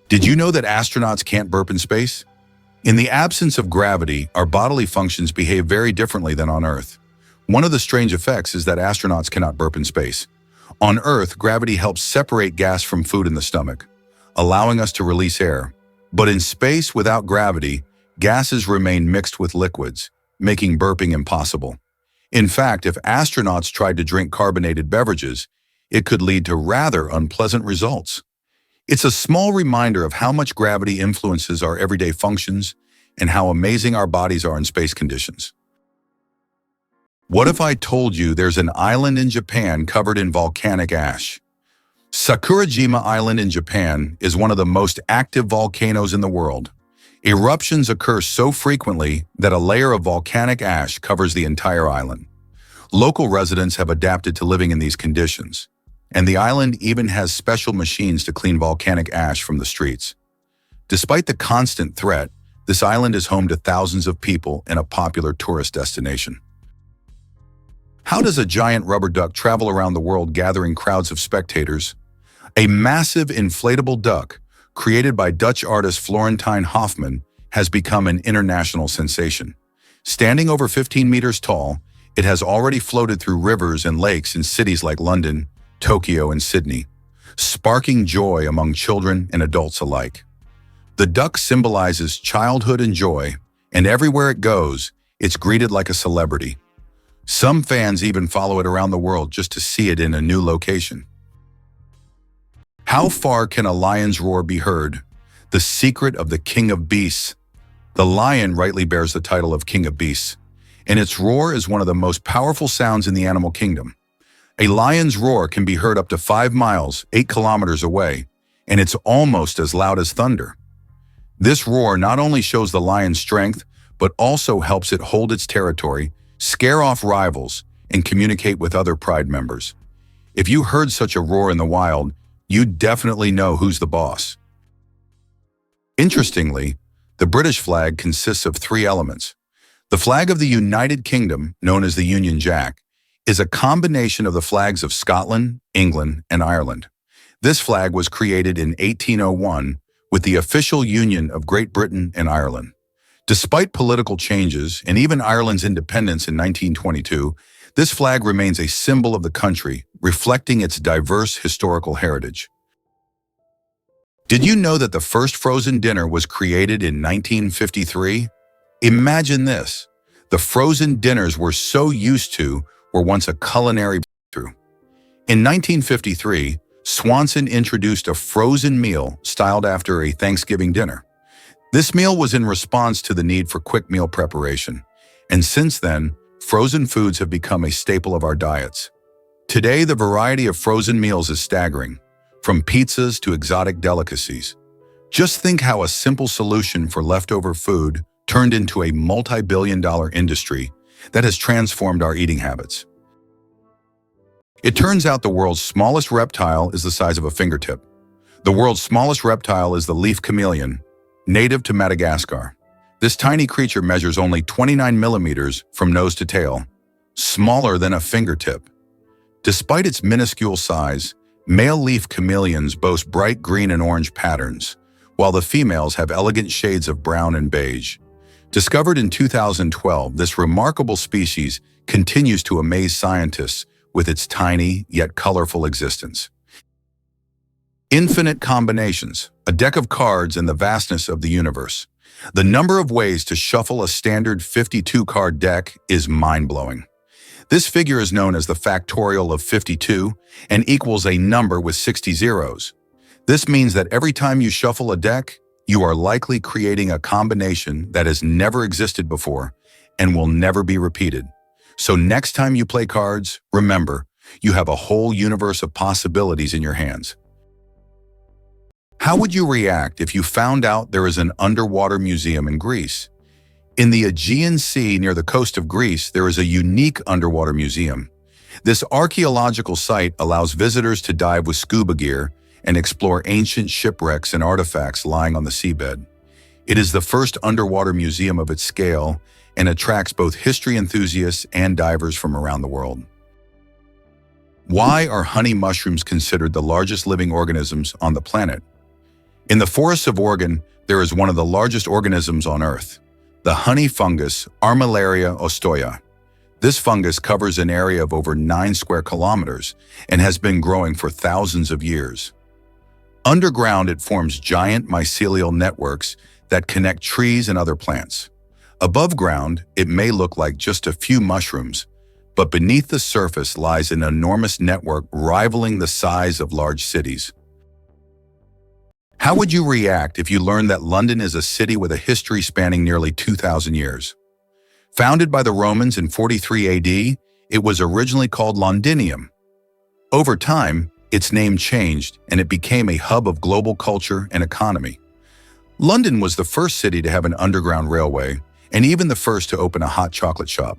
Did you know that astronauts can't burp in space? In the absence of gravity, our bodily functions behave very differently than on Earth. One of the strange effects is that astronauts cannot burp in space. On Earth, gravity helps separate gas from food in the stomach, allowing us to release air. But in space without gravity, gases remain mixed with liquids, making burping impossible. In fact, if astronauts tried to drink carbonated beverages, it could lead to rather unpleasant results. It's a small reminder of how much gravity influences our everyday functions and how amazing our bodies are in space conditions. What if I told you there's an island in Japan covered in volcanic ash? Sakurajima Island in Japan is one of the most active volcanoes in the world. Eruptions occur so frequently that a layer of volcanic ash covers the entire island. Local residents have adapted to living in these conditions, and the island even has special machines to clean volcanic ash from the streets. Despite the constant threat, this island is home to thousands of people and a popular tourist destination. How does a giant rubber duck travel around the world gathering crowds of spectators? A massive inflatable duck, created by Dutch artist Florentine Hofman, has become an international sensation. Standing over 15 meters tall, it has already floated through rivers and lakes in cities like London, Tokyo, and Sydney, sparking joy among children and adults alike. The duck symbolizes childhood and joy, and everywhere it goes, it's greeted like a celebrity. Some fans even follow it around the world just to see it in a new location. How far can a lion's roar be heard? The secret of the king of beasts. The lion rightly bears the title of king of beasts, and its roar is one of the most powerful sounds in the animal kingdom. A lion's roar can be heard up to 5 miles, 8 kilometers away, and it's almost as loud as thunder. This roar not only shows the lion's strength, but also helps it hold its territory, scare off rivals, and communicate with other pride members. If you heard such a roar in the wild, you'd definitely know who's the boss. Interestingly, the British flag consists of 3 elements. The flag of the United Kingdom, known as the Union Jack, is a combination of the flags of Scotland, England, and Ireland. This flag was created in 1801 with the official union of Great Britain and Ireland. Despite political changes and even Ireland's independence in 1922, this flag remains a symbol of the country, reflecting its diverse historical heritage. Did you know that the first frozen dinner was created in 1953? Imagine this. The frozen dinners we're so used to were once a culinary breakthrough. In 1953, Swanson introduced a frozen meal styled after a Thanksgiving dinner. This meal was in response to the need for quick meal preparation, and since then, frozen foods have become a staple of our diets. Today, the variety of frozen meals is staggering, from pizzas to exotic delicacies. Just think how a simple solution for leftover food turned into a multi-billion-dollar industry that has transformed our eating habits. It turns out the world's smallest reptile is the size of a fingertip. The world's smallest reptile is the leaf chameleon, native to Madagascar. This tiny creature measures only 29 millimeters from nose to tail, smaller than a fingertip. Despite its minuscule size, male leaf chameleons boast bright green and orange patterns, while the females have elegant shades of brown and beige. Discovered in 2012, this remarkable species continues to amaze scientists with its tiny yet colorful existence. Infinite combinations, a deck of cards in the vastness of the universe. The number of ways to shuffle a standard 52-card deck is mind-blowing. This figure is known as the factorial of 52 and equals a number with 60 zeros. This means that every time you shuffle a deck, you are likely creating a combination that has never existed before and will never be repeated. So next time you play cards, remember, you have a whole universe of possibilities in your hands. How would you react if you found out there is an underwater museum in Greece? In the Aegean Sea near the coast of Greece, there is a unique underwater museum. This archaeological site allows visitors to dive with scuba gear and explore ancient shipwrecks and artifacts lying on the seabed. It is the first underwater museum of its scale and attracts both history enthusiasts and divers from around the world. Why are honey mushrooms considered the largest living organisms on the planet? In the forests of Oregon, there is one of the largest organisms on Earth, the honey fungus Armillaria ostoya. This fungus covers an area of over 9 square kilometers and has been growing for thousands of years. Underground, it forms giant mycelial networks that connect trees and other plants. Above ground, it may look like just a few mushrooms, but beneath the surface lies an enormous network rivaling the size of large cities. How would you react if you learned that London is a city with a history spanning nearly 2,000 years? Founded by the Romans in 43 AD, it was originally called Londinium. Over time, its name changed and it became a hub of global culture and economy. London was the first city to have an underground railway and even the first to open a hot chocolate shop.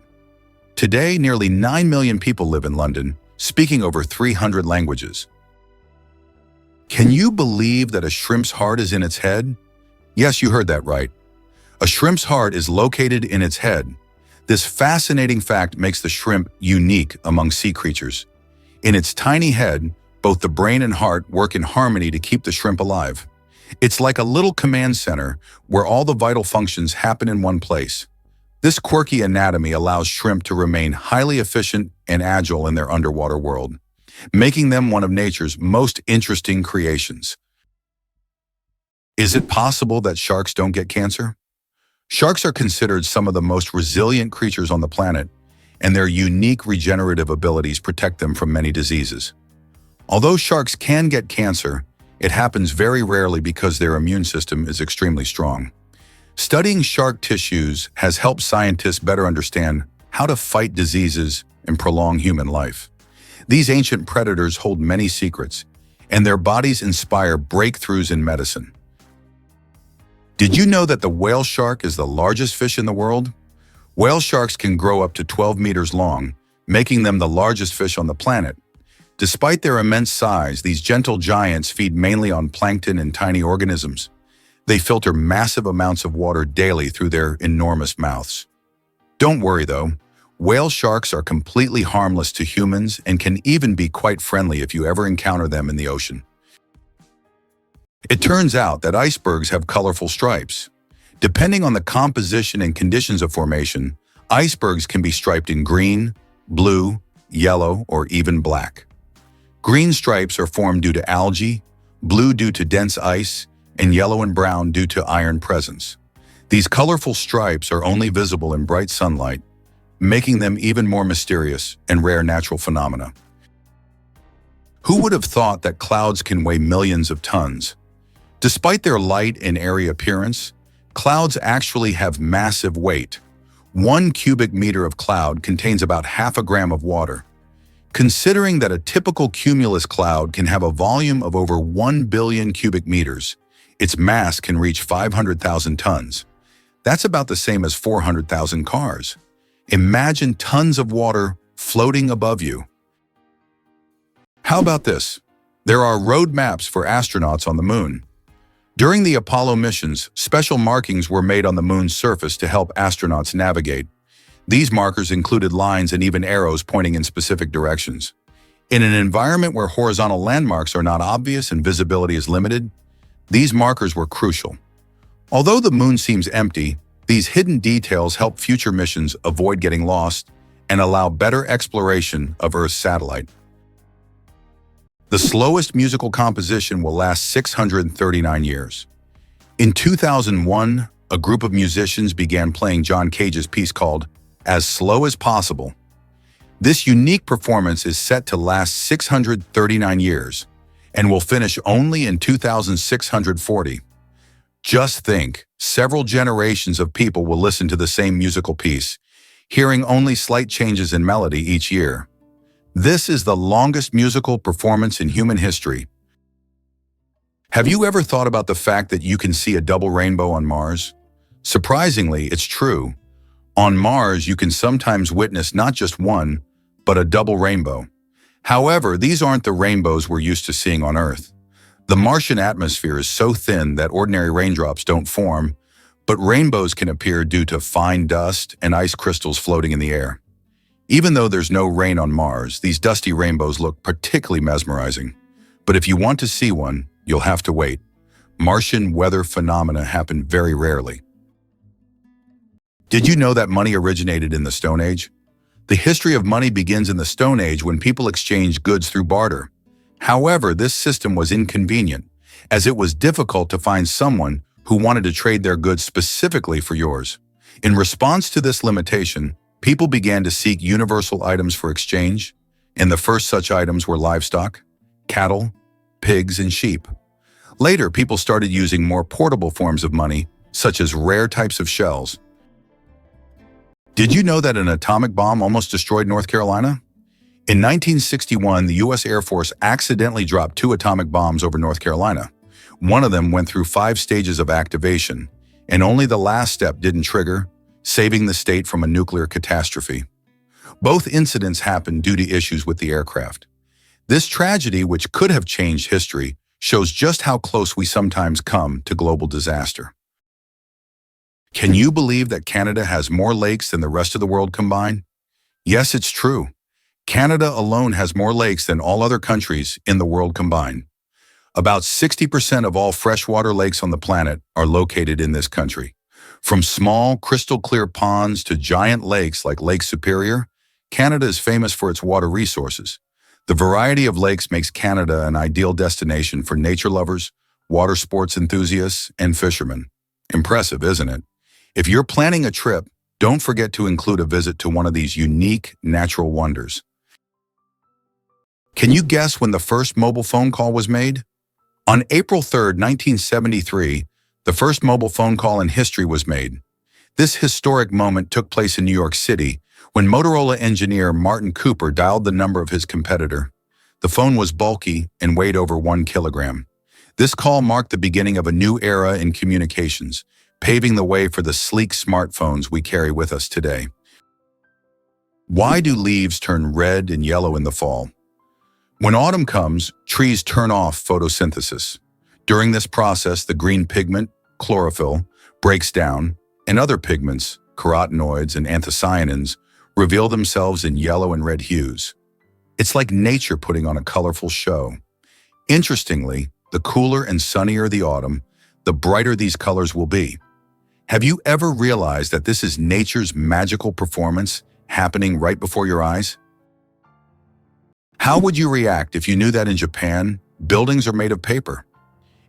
Today, nearly 9 million people live in London, speaking over 300 languages. Can you believe that a shrimp's heart is in its head? Yes, you heard that right. A shrimp's heart is located in its head. This fascinating fact makes the shrimp unique among sea creatures. In its tiny head, both the brain and heart work in harmony to keep the shrimp alive. It's like a little command center where all the vital functions happen in one place. This quirky anatomy allows shrimp to remain highly efficient and agile in their underwater world, making them one of nature's most interesting creations. Is it possible that sharks don't get cancer? Sharks are considered some of the most resilient creatures on the planet, and their unique regenerative abilities protect them from many diseases. Although sharks can get cancer, it happens very rarely because their immune system is extremely strong. Studying shark tissues has helped scientists better understand how to fight diseases and prolong human life. These ancient predators hold many secrets, and their bodies inspire breakthroughs in medicine. Did you know that the whale shark is the largest fish in the world? Whale sharks can grow up to 12 meters long, making them the largest fish on the planet. Despite their immense size, these gentle giants feed mainly on plankton and tiny organisms. They filter massive amounts of water daily through their enormous mouths. Don't worry though, whale sharks are completely harmless to humans and can even be quite friendly if you ever encounter them in the ocean. It turns out that icebergs have colorful stripes. Depending on the composition and conditions of formation, icebergs can be striped in green, blue, yellow, or even black. Green stripes are formed due to algae, blue due to dense ice, and yellow and brown due to iron presence. These colorful stripes are only visible in bright sunlight, making them even more mysterious and rare natural phenomena. Who would have thought that clouds can weigh millions of tons? Despite their light and airy appearance, clouds actually have massive weight. 1 cubic meter of cloud contains about half a gram of water. Considering that a typical cumulus cloud can have a volume of over 1 billion cubic meters, its mass can reach 500,000 tons. That's about the same as 400,000 cars. Imagine tons of water floating above you. How about this? There are road maps for astronauts on the moon. During the Apollo missions, special markings were made on the moon's surface to help astronauts navigate. These markers included lines and even arrows pointing in specific directions. In an environment where horizontal landmarks are not obvious and visibility is limited, these markers were crucial. Although the moon seems empty, these hidden details help future missions avoid getting lost and allow better exploration of Earth's satellite. The slowest musical composition will last 639 years. In 2001, a group of musicians began playing John Cage's piece called As Slow as Possible. This unique performance is set to last 639 years and will finish only in 2640. Just think, several generations of people will listen to the same musical piece, hearing only slight changes in melody each year. This is the longest musical performance in human history. Have you ever thought about the fact that you can see a double rainbow on Mars? Surprisingly, it's true. On Mars, you can sometimes witness not just one, but a double rainbow. However, these aren't the rainbows we're used to seeing on Earth. The Martian atmosphere is so thin that ordinary raindrops don't form, but rainbows can appear due to fine dust and ice crystals floating in the air. Even though there's no rain on Mars, these dusty rainbows look particularly mesmerizing. But if you want to see one, you'll have to wait. Martian weather phenomena happen very rarely. Did you know that money originated in the Stone Age? The history of money begins in the Stone Age when people exchanged goods through barter. However, this system was inconvenient, as it was difficult to find someone who wanted to trade their goods specifically for yours. In response to this limitation, people began to seek universal items for exchange, and the first such items were livestock, cattle, pigs, and sheep. Later, people started using more portable forms of money, such as rare types of shells. Did you know that an atomic bomb almost destroyed North Carolina? In 1961, the U.S. Air Force accidentally dropped 2 atomic bombs over North Carolina. One of them went through 5 stages of activation, and only the last step didn't trigger, saving the state from a nuclear catastrophe. Both incidents happened due to issues with the aircraft. This tragedy, which could have changed history, shows just how close we sometimes come to global disaster. Can you believe that Canada has more lakes than the rest of the world combined? Yes, it's true. Canada alone has more lakes than all other countries in the world combined. About 60% of all freshwater lakes on the planet are located in this country. From small, crystal-clear ponds to giant lakes like Lake Superior, Canada is famous for its water resources. The variety of lakes makes Canada an ideal destination for nature lovers, water sports enthusiasts, and fishermen. Impressive, isn't it? If you're planning a trip, don't forget to include a visit to one of these unique natural wonders. Can you guess when the first mobile phone call was made? On April 3, 1973, the first mobile phone call in history was made. This historic moment took place in New York City when Motorola engineer Martin Cooper dialed the number of his competitor. The phone was bulky and weighed over 1 kilogram. This call marked the beginning of a new era in communications, paving the way for the sleek smartphones we carry with us today. Why do leaves turn red and yellow in the fall? When autumn comes, trees turn off photosynthesis. During this process, the green pigment, chlorophyll, breaks down, and other pigments, carotenoids and anthocyanins, reveal themselves in yellow and red hues. It's like nature putting on a colorful show. Interestingly, the cooler and sunnier the autumn, the brighter these colors will be. Have you ever realized that this is nature's magical performance happening right before your eyes? How would you react if you knew that in Japan, buildings are made of paper?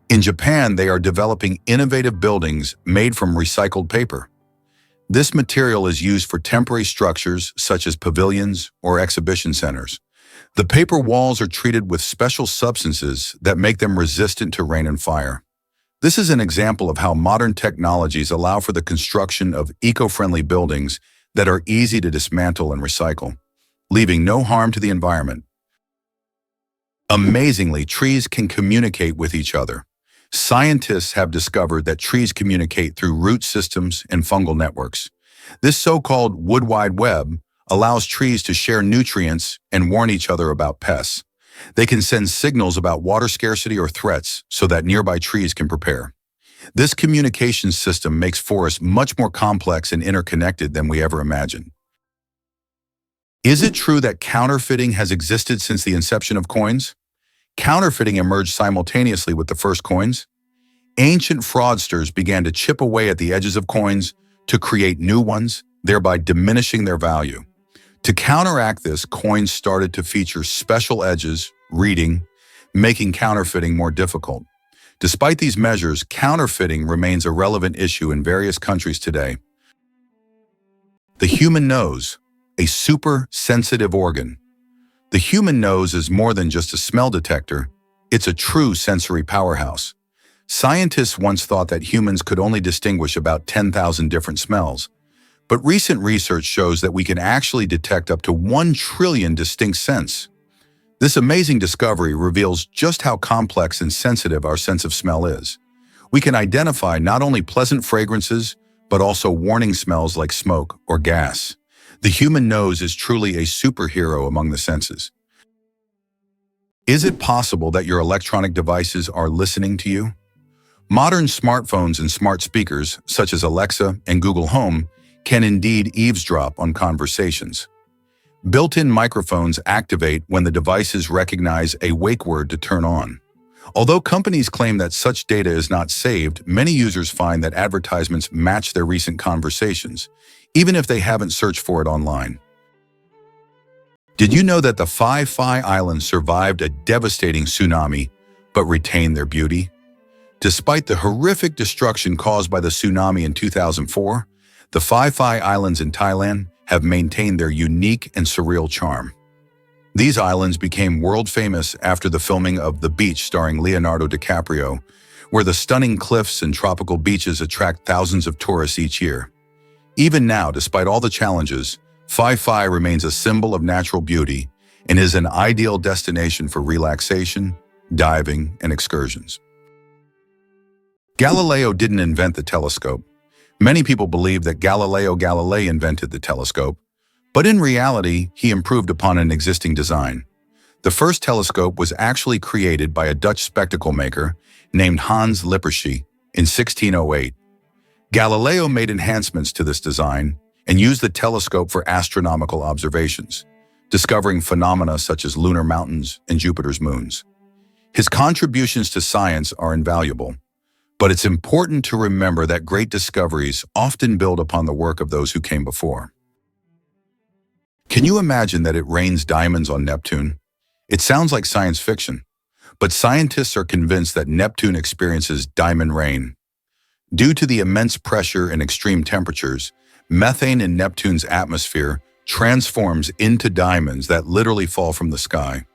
In Japan, they are developing innovative buildings made from recycled paper. This material is used for temporary structures such as pavilions or exhibition centers. The paper walls are treated with special substances that make them resistant to rain and fire. This is an example of how modern technologies allow for the construction of eco-friendly buildings that are easy to dismantle and recycle, leaving no harm to the environment. Amazingly, trees can communicate with each other. Scientists have discovered that trees communicate through root systems and fungal networks. This so-called wood wide web allows trees to share nutrients and warn each other about pests. They can send signals about water scarcity or threats so that nearby trees can prepare. This communication system makes forests much more complex and interconnected than we ever imagined. Is it true that counterfeiting has existed since the inception of coins? Counterfeiting emerged simultaneously with the first coins. Ancient fraudsters began to chip away at the edges of coins to create new ones, thereby diminishing their value. To counteract this, coins started to feature special edges, reading, making counterfeiting more difficult. Despite these measures, counterfeiting remains a relevant issue in various countries today. The human nose, a super sensitive organ. The human nose is more than just a smell detector, it's a true sensory powerhouse. Scientists once thought that humans could only distinguish about 10,000 different smells, but recent research shows that we can actually detect up to 1 trillion distinct scents. This amazing discovery reveals just how complex and sensitive our sense of smell is. We can identify not only pleasant fragrances, but also warning smells like smoke or gas. The human nose is truly a superhero among the senses. Is it possible that your electronic devices are listening to you? Modern smartphones and smart speakers, such as Alexa and Google Home, can indeed eavesdrop on conversations. Built-in microphones activate when the devices recognize a wake word to turn on. Although companies claim that such data is not saved, many users find that advertisements match their recent conversations, even if they haven't searched for it online. Did you know that the Phi Islands survived a devastating tsunami, but retained their beauty? Despite the horrific destruction caused by the tsunami in 2004, the Phi Islands in Thailand have maintained their unique and surreal charm. These islands became world famous after the filming of The Beach starring Leonardo DiCaprio, where the stunning cliffs and tropical beaches attract thousands of tourists each year. Even now, despite all the challenges, Phi remains a symbol of natural beauty and is an ideal destination for relaxation, diving, and excursions. Galileo didn't invent the telescope. Many people believe that Galileo Galilei invented the telescope, but in reality, he improved upon an existing design. The first telescope was actually created by a Dutch spectacle maker named Hans Lippershey in 1608. Galileo made enhancements to this design and used the telescope for astronomical observations, discovering phenomena such as lunar mountains and Jupiter's moons. His contributions to science are invaluable, but it's important to remember that great discoveries often build upon the work of those who came before. Can you imagine that it rains diamonds on Neptune? It sounds like science fiction, but scientists are convinced that Neptune experiences diamond rain. Due to the immense pressure and extreme temperatures, methane in Neptune's atmosphere transforms into diamonds that literally fall from the sky.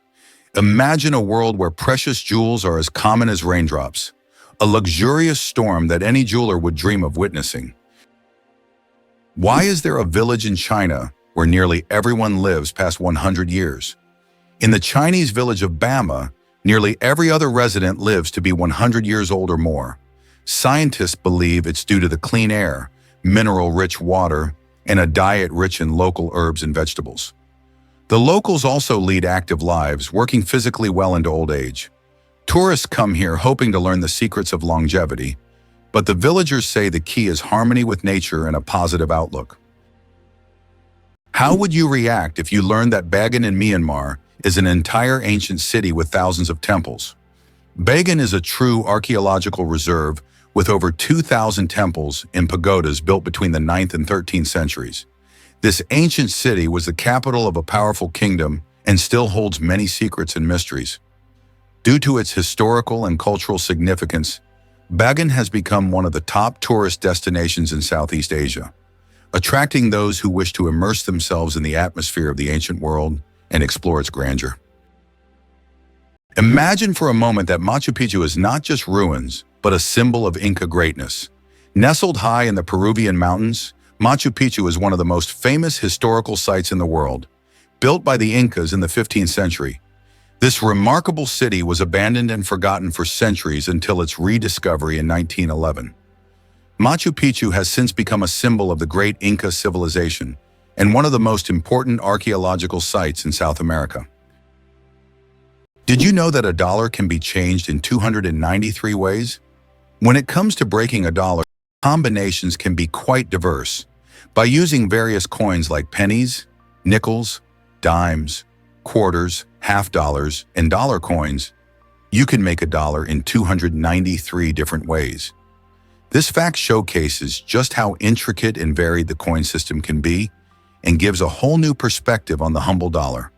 Imagine a world where precious jewels are as common as raindrops, a luxurious storm that any jeweler would dream of witnessing. Why is there a village in China where nearly everyone lives past 100 years? In the Chinese village of Bama, nearly every other resident lives to be 100 years old or more. Scientists believe it's due to the clean air, mineral-rich water, and a diet rich in local herbs and vegetables. The locals also lead active lives, working physically well into old age. Tourists come here hoping to learn the secrets of longevity, but the villagers say the key is harmony with nature and a positive outlook. How would you react if you learned that Brighten in Myanmar is an entire ancient city with thousands of temples? Brighten is a true archaeological reserve with over 2,000 temples and pagodas built between the 9th and 13th centuries. This ancient city was the capital of a powerful kingdom and still holds many secrets and mysteries. Due to its historical and cultural significance, Brighten has become one of the top tourist destinations in Southeast Asia, attracting those who wish to immerse themselves in the atmosphere of the ancient world and explore its grandeur. Imagine for a moment that Machu Picchu is not just ruins, but a symbol of Inca greatness. Nestled high in the Peruvian mountains, Machu Picchu is one of the most famous historical sites in the world. Built by the Incas in the 15th century, this remarkable city was abandoned and forgotten for centuries until its rediscovery in 1911. Machu Picchu has since become a symbol of the great Inca civilization and one of the most important archaeological sites in South America. Did you know that a dollar can be changed in 293 ways? When it comes to breaking a dollar, combinations can be quite diverse. By using various coins like pennies, nickels, dimes, quarters, half dollars, and dollar coins, you can make a dollar in 293 different ways. This fact showcases just how intricate and varied the coin system can be and gives a whole new perspective on the humble dollar.